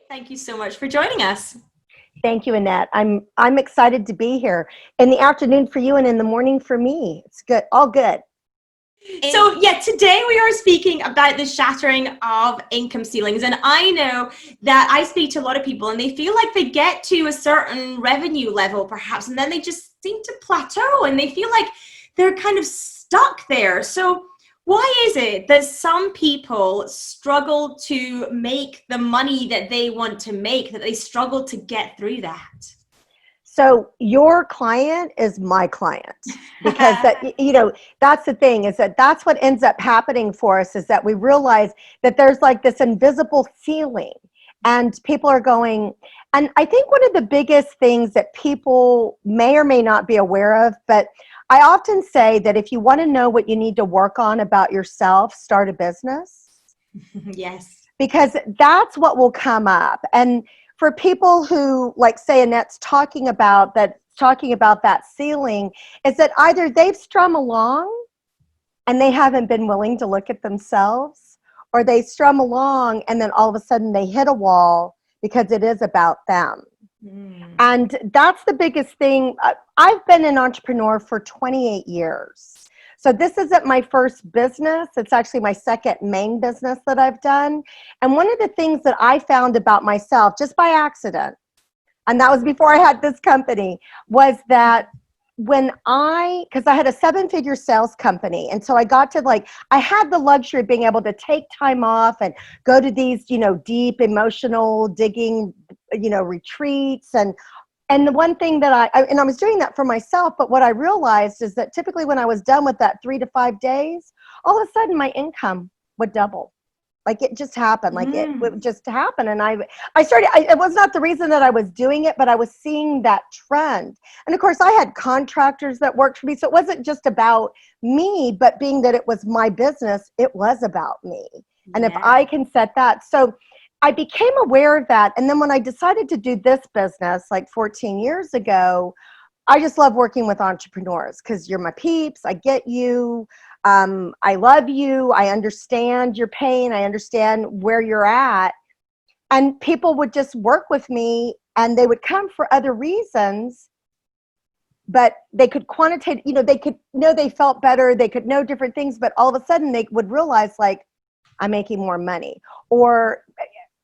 Thank you so much for joining us. Thank you, Annette. I'm excited to be here in the afternoon for you and in the morning for me. It's good, all good. So yeah, today we are speaking about the shattering of income ceilings. And I know that I speak to a lot of people and they feel like they get to a certain revenue level perhaps, and then they just seem to plateau and they feel like they're kind of stuck there. So why is it that some people struggle to make the money that they want to make, that they struggle to get through that? So your client is my client because that's the thing is that's what ends up happening for us is that we realize that there's like this invisible ceiling and people are going, and I think one of the biggest things that people may or may not be aware of, but I often say that if you want to know what you need to work on about yourself, start a business. Yes. Because that's what will come up. And for people who, like say Annette's talking about that ceiling, is that either they've strung along and they haven't been willing to look at themselves, or they strum along and then all of a sudden they hit a wall because it is about them. And that's the biggest thing. I've been an entrepreneur for 28 years. So this isn't my first business. It's actually my second main business that I've done. And one of the things that I found about myself, just by accident, and that was before I had this company, was that because I had a 7-figure sales company. And so I got to I had the luxury of being able to take time off and go to these, deep emotional digging, retreats. And the one thing that I was doing that for myself, but what I realized is that typically when I was done with that 3 to 5 days, all of a sudden my income would double. Like it just happened. Like it would just happen. And it was not the reason that I was doing it, but I was seeing that trend. And of course I had contractors that worked for me. So it wasn't just about me, but being that it was my business, it was about me. And if I can set that, so I became aware of that. And then when I decided to do this business like 14 years ago, I just love working with entrepreneurs because you're my peeps. I get you. I love you. I understand your pain. I understand where you're at. And people would just work with me and they would come for other reasons, but they could quantitate, they could know they felt better. They could know different things, but all of a sudden they would realize I'm making more money. Or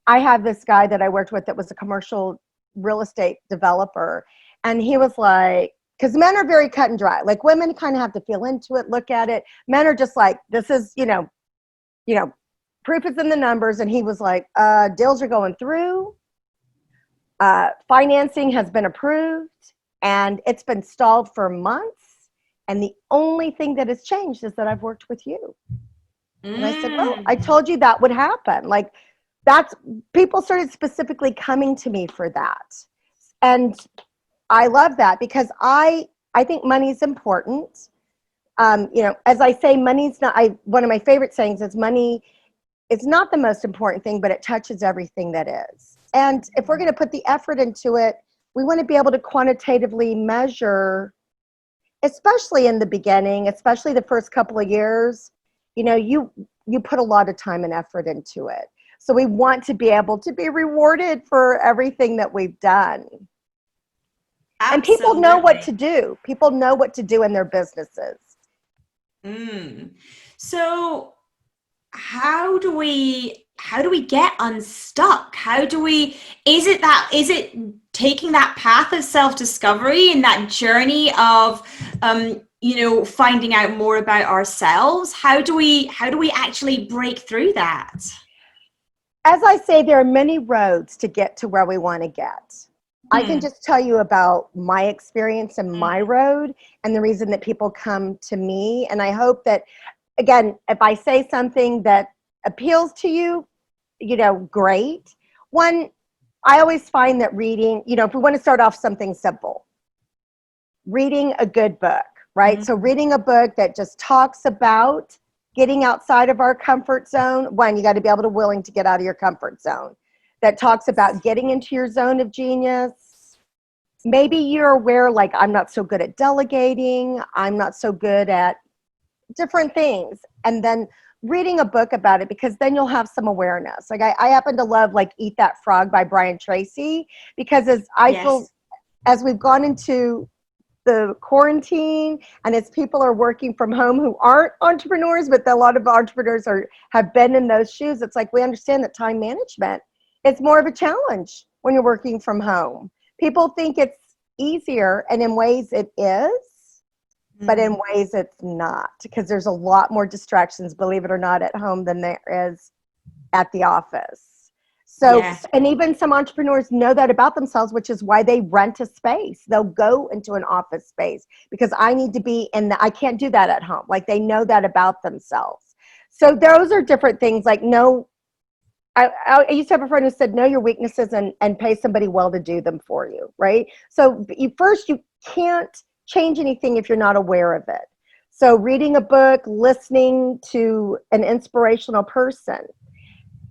I have this guy that I worked with that was a commercial real estate developer. And he was like, because men are very cut and dry. Like women kind of have to feel into it, look at it. Men are just like, this is, proof is in the numbers. And he was like, deals are going through. Financing has been approved and it's been stalled for months. And the only thing that has changed is that I've worked with you. And I said, well, I told you that would happen. People started specifically coming to me for that. And I love that because I think money is important. As I say, money's not, one of my favorite sayings is money is not the most important thing, but it touches everything that is. And if we're going to put the effort into it, we want to be able to quantitatively measure, especially in the beginning, especially the first couple of years, you put a lot of time and effort into it. So we want to be able to be rewarded for everything that we've done. Absolutely. And people know what to do. People know what to do in their businesses. So how do we get unstuck? Is it taking that path of self-discovery and that journey of finding out more about ourselves? How do we actually break through that? As I say, there are many roads to get to where we want to get. I can just tell you about my experience and my road and the reason that people come to me. And I hope that, again, if I say something that appeals to you, great. One, I always find that reading, if we want to start off something simple, reading a good book, right? So reading a book that just talks about getting outside of our comfort zone. One, you got to be able to willing to get out of your comfort zone. That talks about getting into your zone of genius. Maybe you're aware, I'm not so good at delegating. I'm not so good at different things. And then reading a book about it, because then you'll have some awareness. Like I happen to love like Eat That Frog by Brian Tracy, because as I feel, as we've gone into the quarantine and as people are working from home who aren't entrepreneurs, but a lot of entrepreneurs have been in those shoes, it's like we understand that time management is more of a challenge when you're working from home. People think it's easier, and in ways it is, but in ways it's not, because there's a lot more distractions, believe it or not, at home than there is at the office. So, and even some entrepreneurs know that about themselves, which is why they rent a space. They'll go into an office space because I need to be I can't do that at home. Like they know that about themselves. So those are different things. Like I used to have a friend who said, know your weaknesses and pay somebody well to do them for you, right? So you can't change anything if you're not aware of it. So reading a book, listening to an inspirational person.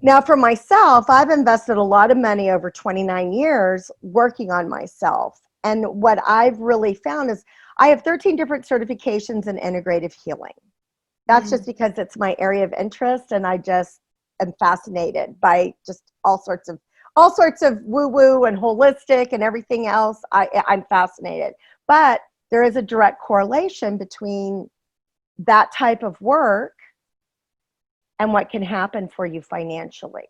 Now for myself, I've invested a lot of money over 29 years working on myself. And what I've really found is I have 13 different certifications in integrative healing. That's just because it's my area of interest, and I just am fascinated by just all sorts of woo-woo and holistic and everything else. I'm fascinated. But there is a direct correlation between that type of work and what can happen for you financially.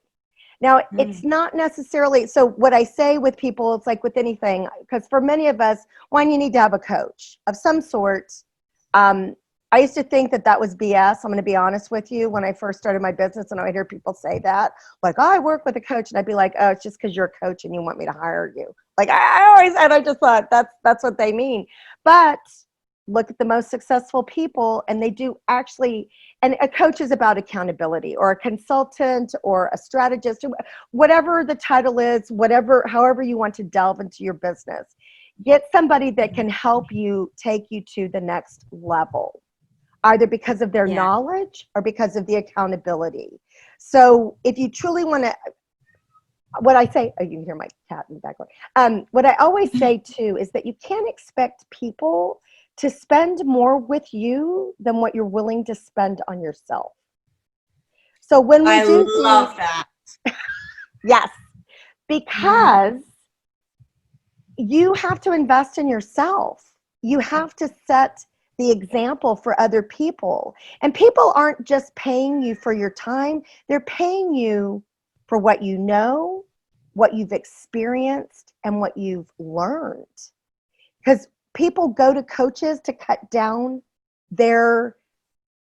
Now, it's not necessarily, so what I say with people, it's like with anything, because for many of us, one, you need to have a coach of some sort. I used to think that was BS. I'm going to be honest with you. When I first started my business, and I would hear people say that, like, oh, I work with a coach. And I'd be like, oh, it's just because you're a coach and you want me to hire you. Like I just thought that's what they mean. But look at the most successful people, and they do actually, and a coach is about accountability, or a consultant, or a strategist, whatever the title is, however you want to delve into your business. Get somebody that can help you take you to the next level, either because of their knowledge or because of the accountability. So if you truly want to, what I say, oh, you can hear my cat in the background. What I always say too is that you can't expect people to spend more with you than what you're willing to spend on yourself. So when we love that. Yes, because you have to invest in yourself. You have to set the example for other people. And people aren't just paying you for your time. They're paying you for what you know, what you've experienced, and what you've learned. Because people go to coaches to cut down their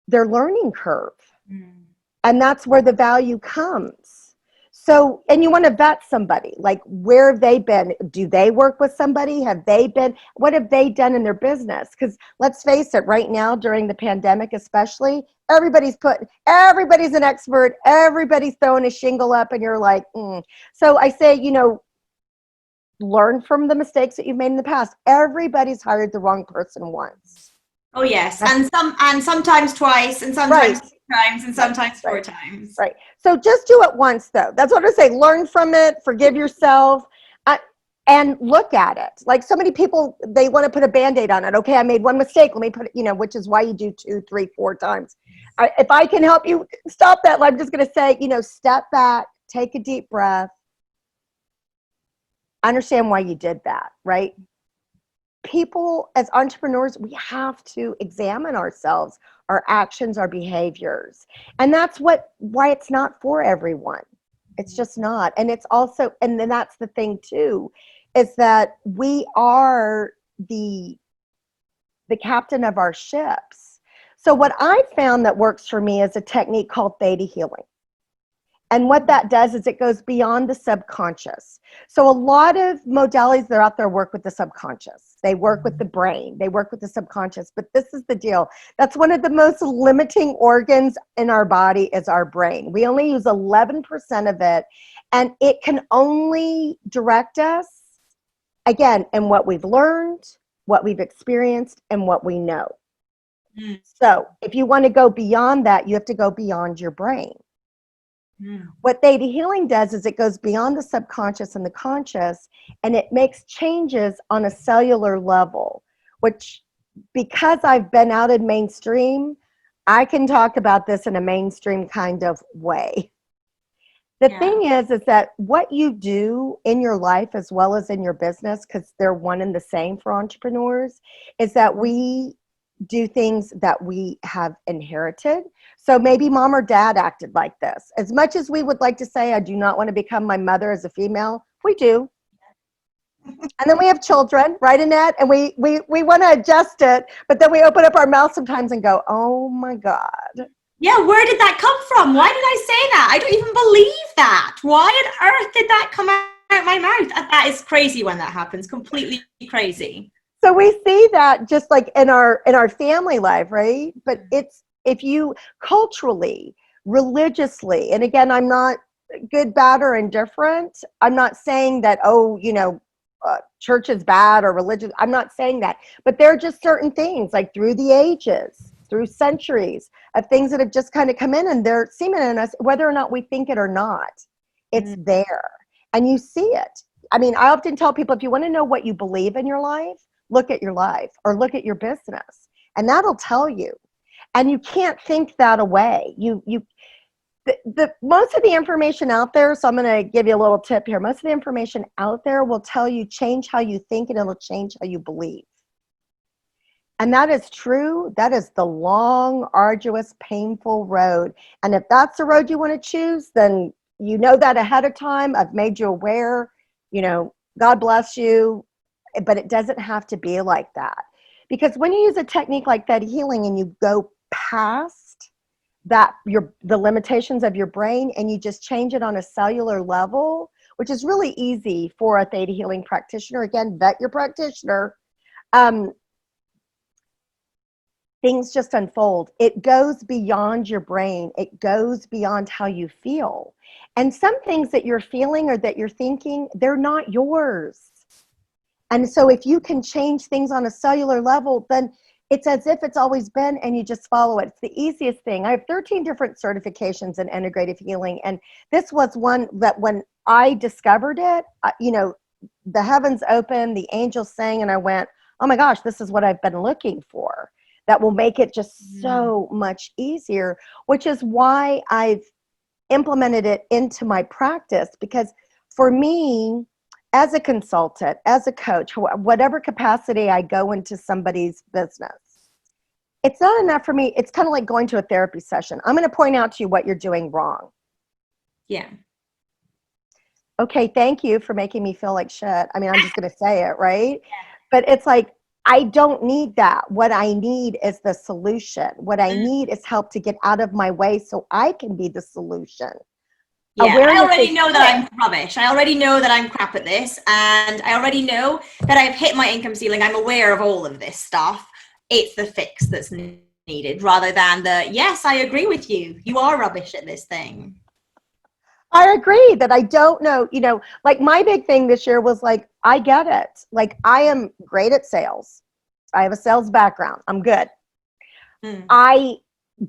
learning curve. And that's where the value comes. So, and you want to vet somebody, like, where have they been? Do they work with somebody? What have they done in their business? Because let's face it, right now during the pandemic especially, everybody's an expert, everybody's throwing a shingle up, and you're like, So I say, learn from the mistakes that you've made in the past. Everybody's hired the wrong person once. Oh yes, and sometimes twice, and sometimes 3 times, and sometimes 4 times. Right. So just do it once, though. That's what I say. Learn from it. Forgive yourself, and look at it. Like so many people, they want to put a Band-Aid on it. Okay, I made one mistake. Let me put it. Which is why you do 2, 3, 4 times. If I can help you stop that, I'm just going to say, step back, take a deep breath. Understand why you did that, right? People, as entrepreneurs, we have to examine ourselves, our actions, our behaviors. And that's why it's not for everyone. It's just not. And it's also, and then that's the thing too, is that we are the captain of our ships. So what I found that works for me is a technique called theta healing. And what that does is it goes beyond the subconscious. So a lot of modalities that are out there work with the subconscious. They work with the brain. They work with the subconscious. But this is the deal. That's one of the most limiting organs in our body is our brain. We only use 11% of it. And it can only direct us, again, in what we've learned, what we've experienced, and what we know. So if you want to go beyond that, you have to go beyond your brain. What theta healing does is it goes beyond the subconscious and the conscious, and it makes changes on a cellular level, which, because I've been out in mainstream, I can talk about this in a mainstream kind of way. The thing is that what you do in your life as well as in your business, because they're one and the same for entrepreneurs, is that we do things that we have inherited. So maybe mom or dad acted like this. As much as we would like to say, I do not want to become my mother as a female, we do. And then we have children, right, Annette? And we want to adjust it, but then we open up our mouth sometimes and go, oh my God. Yeah, where did that come from? Why did I say that? I don't even believe that. Why on earth did that come out my mouth? That is crazy when that happens. Completely crazy. So we see that just like in our family life, right? But it's, if you culturally, religiously, and again, I'm not good, bad, or indifferent. I'm not saying that, oh, church is bad or religion. I'm not saying that. But there are just certain things, like through the ages, through centuries, of things that have just kind of come in, and they're seeming in us, whether or not we think it or not. It's there. And you see it. I mean, I often tell people, if you want to know what you believe in your life, look at your life or look at your business, and that'll tell you. And you can't think that away. The most of the information out there, so I'm going to give you a little tip here. Most of the information out there will tell you, change how you think and it'll change how you believe. And that is true. That is the long, arduous, painful road. And if that's the road you want to choose, then you know that ahead of time. I've made you aware, God bless you. But it doesn't have to be like that. Because when you use a technique like that healing and you go past that, the limitations of your brain, and you just change it on a cellular level, which is really easy for a theta healing practitioner. Again, vet your practitioner. Things just unfold. It goes beyond your brain. It goes beyond how you feel. And some things that you're feeling or that you're thinking, they're not yours. And so if you can change things on a cellular level, then it's as if it's always been, and you just follow it. It's the easiest thing. I have 13 different certifications in integrative healing. And this was one that when I discovered it, the heavens opened, the angels sang, and I went, oh my gosh, this is what I've been looking for. That will make it just so much easier, which is why I've implemented it into my practice. Because for me, as a consultant, as a coach, whatever capacity I go into somebody's business, it's not enough for me. It's kind of like going to a therapy session. I'm going to point out to you what you're doing wrong. Yeah. Okay, thank you for making me feel like shit. I mean, I'm just going to say it, right? But it's like, I don't need that. What I need is the solution. What I need is help to get out of my way so I can be the solution. Yeah, I already know that I'm rubbish. I already know that I'm crap at this. And I already know that I've hit my income ceiling. I'm aware of all of this stuff. It's the fix that's needed rather than the, yes, I agree with you. You are rubbish at this thing. I agree that I don't know, like my big thing this year was like, I get it. Like, I am great at sales. I have a sales background. I'm good. I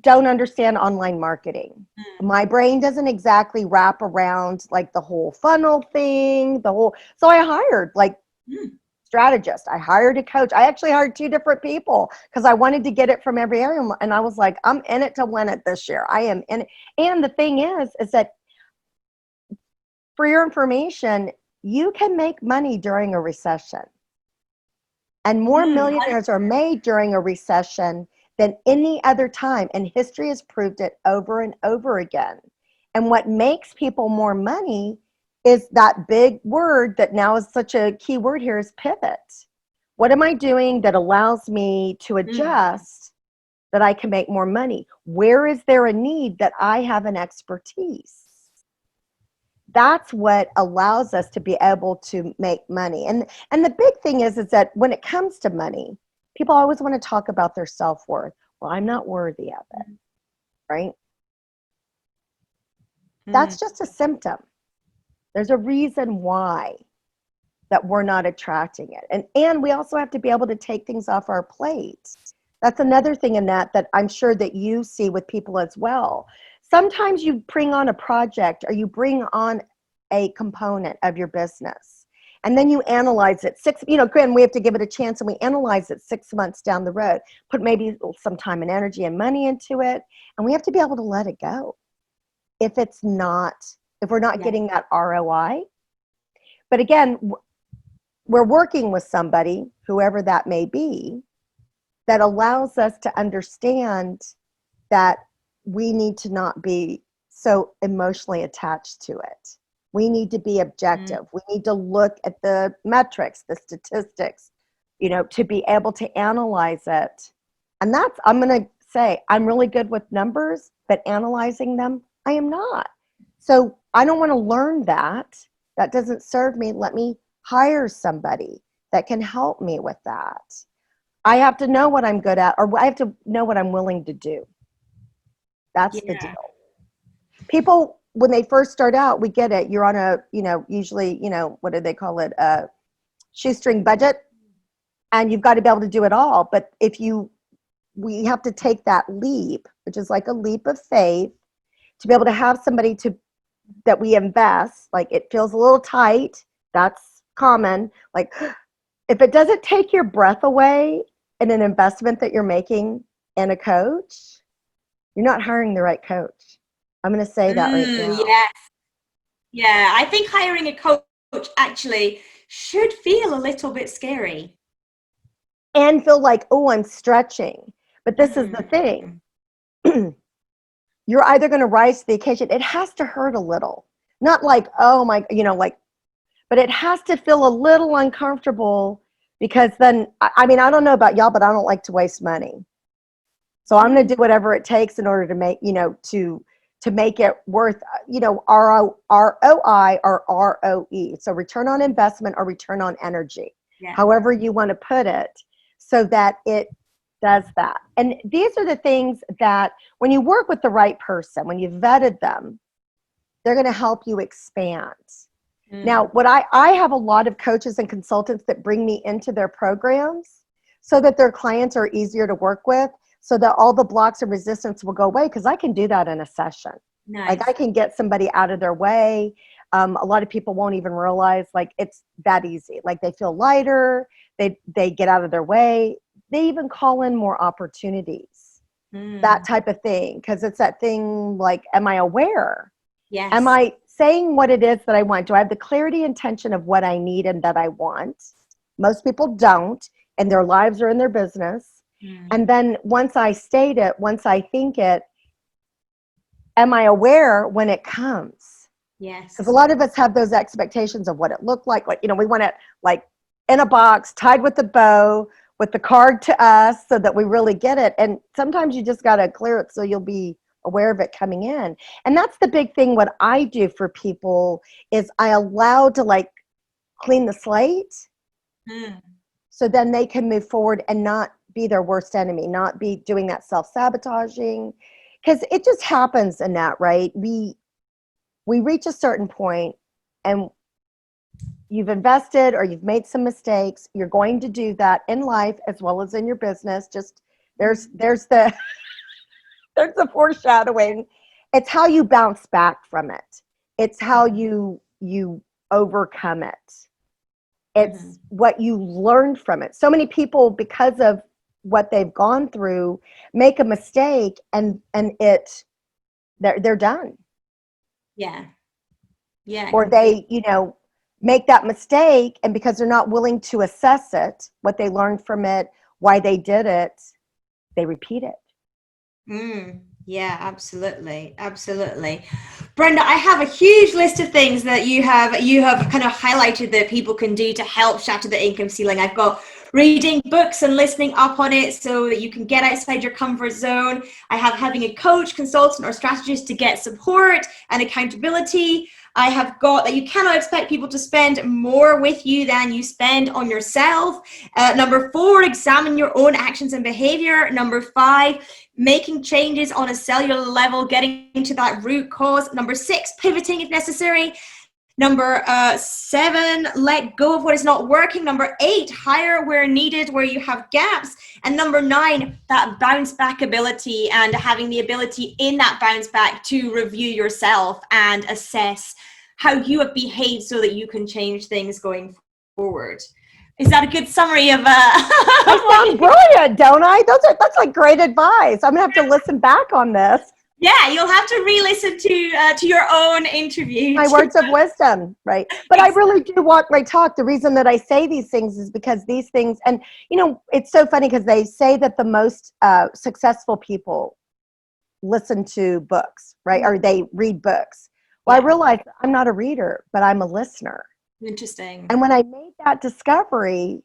don't understand online marketing. My brain doesn't exactly wrap around like the whole funnel thing, so I hired like strategist. I hired a coach. I actually hired 2 different people because I wanted to get it from every area. And I was like, I'm in it to win it this year. I am in it. And the thing is that, for your information, you can make money during a recession. And more millionaires are made during a recession than any other time. And history has proved it over and over again. And what makes people more money is that big word that now is such a key word here, is pivot. What am I doing that allows me to adjust that I can make more money? Where is there a need that I have an expertise? That's what allows us to be able to make money. And the big thing is that when it comes to money, people always want to talk about their self-worth. Well, I'm not worthy of it, right? That's just a symptom. There's a reason why that we're not attracting it. And we also have to be able to take things off our plate. That's another thing, Annette, that I'm sure that you see with people as well. Sometimes you bring on a project or you bring on a component of your business. And then you analyze it granted, we have to give it a chance, and we analyze it 6 months down the road, put maybe some time and energy and money into it. And we have to be able to let it go if we're not getting that ROI. But again, we're working with somebody, whoever that may be, that allows us to understand that we need to not be so emotionally attached to it. We need to be objective. We need to look at the metrics, the statistics, to be able to analyze it. And I'm going to say, I'm really good with numbers, but analyzing them, I am not. So I don't want to learn that. That doesn't serve me. Let me hire somebody that can help me with that. I have to know what I'm good at, or I have to know what I'm willing to do. That's the deal. People, when they first start out, we get it. You're on a, usually, what do they call it? A shoestring budget. And you've got to be able to do it all. But we have to take that leap, which is like a leap of faith, to be able to have somebody that we invest. Like, it feels a little tight. That's common. Like, if it doesn't take your breath away in an investment that you're making in a coach, you're not hiring the right coach. I'm going to say that right now. Yes. Yeah, I think hiring a coach actually should feel a little bit scary. And feel like, oh, I'm stretching. But this is the thing. You're either going to rise to the occasion. It has to hurt a little. Not like, oh my, but it has to feel a little uncomfortable, because then, I don't know about y'all, but I don't like to waste money. So I'm going to do whatever it takes in order to make, to make it worth, ROI or ROE. So return on investment or return on energy, however you want to put it, so that it does that. And these are the things that when you work with the right person, when you've vetted them, they're going to help you expand. Now, what I have a lot of coaches and consultants that bring me into their programs so that their clients are easier to work with, so that all the blocks and resistance will go away, because I can do that in a session. Nice. Like, I can get somebody out of their way. A lot of people won't even realize, like, it's that easy. Like, they feel lighter, they get out of their way. They even call in more opportunities, that type of thing. Because it's that thing, like, am I aware? Yes. Am I saying what it is that I want? Do I have the clarity, intention of what I need and that I want? Most people don't, and their lives are in their business. And then once I state it, once I think it, am I aware when it comes? Yes. Because a lot of us have those expectations of what it looked like. Like, we want it like in a box, tied with a bow, with the card to us, so that we really get it. And sometimes you just got to clear it so you'll be aware of it coming in. And that's the big thing. What I do for people is I allow to, like, clean the slate, so then they can move forward and not be their worst enemy, not be doing that self-sabotaging. Because it just happens, Annette, right? We reach a certain point, and you've invested or you've made some mistakes. You're going to do that in life as well as in your business. Just there's the there's the foreshadowing. It's how you bounce back from it. It's how you overcome it. It's what you learned from it. So many people, because of what they've gone through, make a mistake and they're done. Yeah. Or they, make that mistake, and because they're not willing to assess it, what they learned from it, why they did it, they repeat it. Yeah, absolutely. Brenda, I have a huge list of things that you have kind of highlighted that people can do to help shatter the income ceiling. I've got reading books and listening up on it so that you can get outside your comfort zone. I have having a coach, consultant, or strategist to get support and accountability. I have got that you cannot expect people to spend more with you than you spend on yourself. Number 4, examine your own actions and behavior. Number 5, making changes on a cellular level, getting to that root cause. Number 6, pivoting if necessary. Number 7, let go of what is not working. Number 8, hire where needed, where you have gaps. And number 9, that bounce back ability, and having the ability in that bounce back to review yourself and assess how you have behaved so that you can change things going forward. Is that a good summary of I sound brilliant, don't I? That's like great advice. I'm gonna have to listen back on this. Yeah, you'll have to re-listen to your own interview. My words of wisdom, right? But I really do walk my talk. The reason that I say these things is because these things, and it's so funny because they say that the most successful people listen to books, right? Or they read books. Well, I realized I'm not a reader, but I'm a listener. Interesting. And when I made that discovery,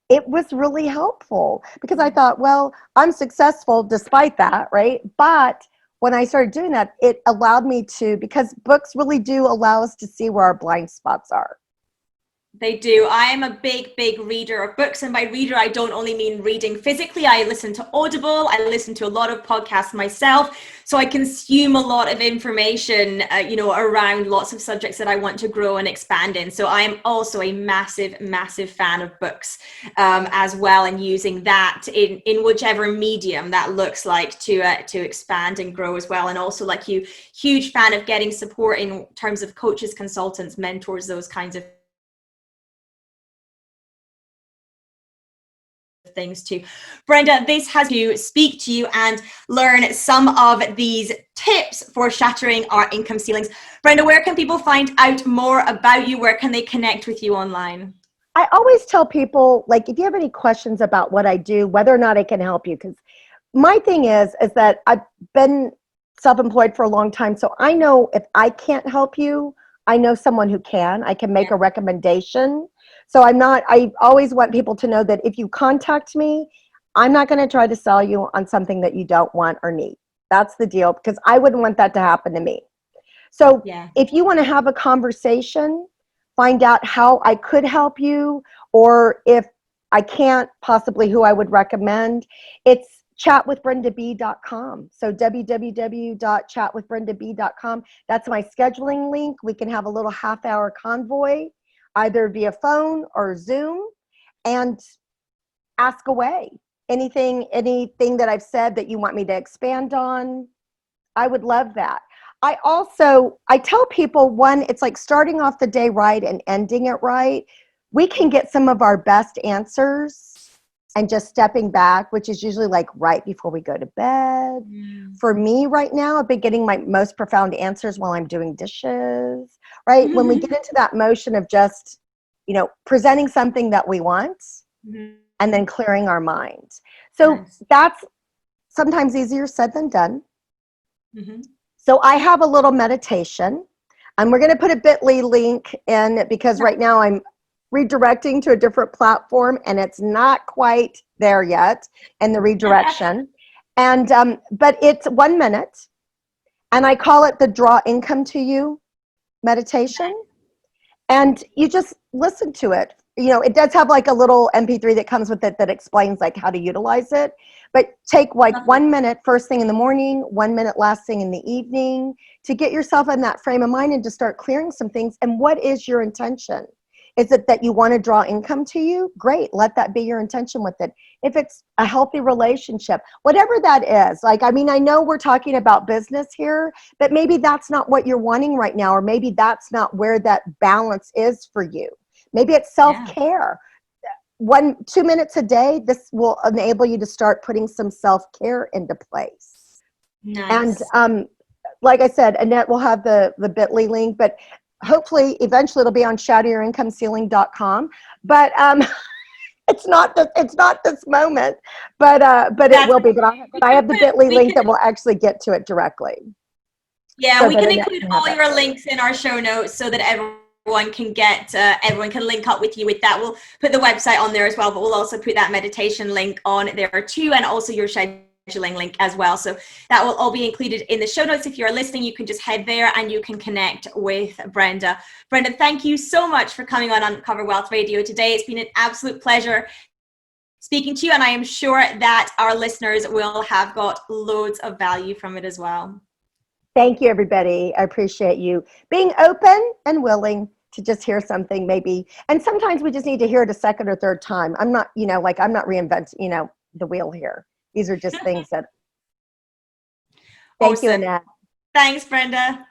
it was really helpful because I thought, well, I'm successful despite that, right? But when I started doing that, it allowed me to, because books really do allow us to see where our blind spots are. They do. I am a big reader of books, and by reader I don't only mean reading physically. I listen to Audible, I listen to a lot of podcasts myself, so I consume a lot of information around lots of subjects that I want to grow and expand in. So I am also a massive fan of books as well, and using that in whichever medium that looks like to expand and grow as well. And also, like you, huge fan of getting support in terms of coaches, consultants, mentors, those kinds of things too. Brenda, this has to speak to you and learn some of these tips for shattering our income ceilings. Brenda, where can people find out more about you? Where can they connect with you online? I always tell people, like, if you have any questions about what I do, whether or not I can help you, because my thing is that I've been self-employed for a long time, so I know if I can't help you, I know someone who can. I can make a recommendation. So I always want people to know that if you contact me, I'm not going to try to sell you on something that you don't want or need. That's the deal, because I wouldn't want that to happen to me. So if you want to have a conversation, find out how I could help you, or if I can't, possibly who I would recommend, it's chatwithbrendab.com. So www.chatwithbrendab.com. That's my scheduling link. We can have a little half-hour convoy, either via phone or Zoom, and ask away. Anything that I've said that you want me to expand on, I would love that. I tell people, one, it's like starting off the day right and ending it right. We can get some of our best answers and just stepping back, which is usually like right before we go to bed. For me right now, I've been getting my most profound answers while I'm doing dishes, right? When we get into that motion of just, presenting something that we want and then clearing our mind. So that's sometimes easier said than done. So I have a little meditation, and we're going to put a bit.ly link in, because right now I'm redirecting to a different platform and it's not quite there yet in the redirection. And but it's 1 minute, and I call it the Draw Income to You meditation. And you just listen to it. It does have like a little MP3 that comes with it that explains like how to utilize it. But take like 1 minute first thing in the morning, 1 minute last thing in the evening, to get yourself in that frame of mind and to start clearing some things. And what is your intention? Is it that you want to draw income to you? Great, let that be your intention with it. If it's a healthy relationship, whatever that is, like, I know we're talking about business here, but maybe that's not what you're wanting right now, or maybe that's not where that balance is for you. Maybe it's self-care. 2 minutes a day, this will enable you to start putting some self-care into place. Nice. And like I said, Annette will have the bit.ly link, but hopefully eventually it'll be on shatteryourincomeCeiling.com. But it's not this moment, but it will be. But I have the bit.ly link that will actually get to it directly. Yeah, so we can include all your links in our show notes so that everyone can link up with you with that. We'll put the website on there as well, but we'll also put that meditation link on there too, and also your scheduling link as well. So that will all be included in the show notes. If you're listening, you can just head there and you can connect with Brenda. Brenda, thank you so much for coming on Uncover Wealth Radio today. It's been an absolute pleasure speaking to you, and I am sure that our listeners will have got loads of value from it as well. Thank you, everybody. I appreciate you being open and willing to just hear something maybe. And sometimes we just need to hear it a second or third time. I'm not, I'm not reinventing, the wheel here. These are just things that. Thank you, Annette. Thanks, Brenda.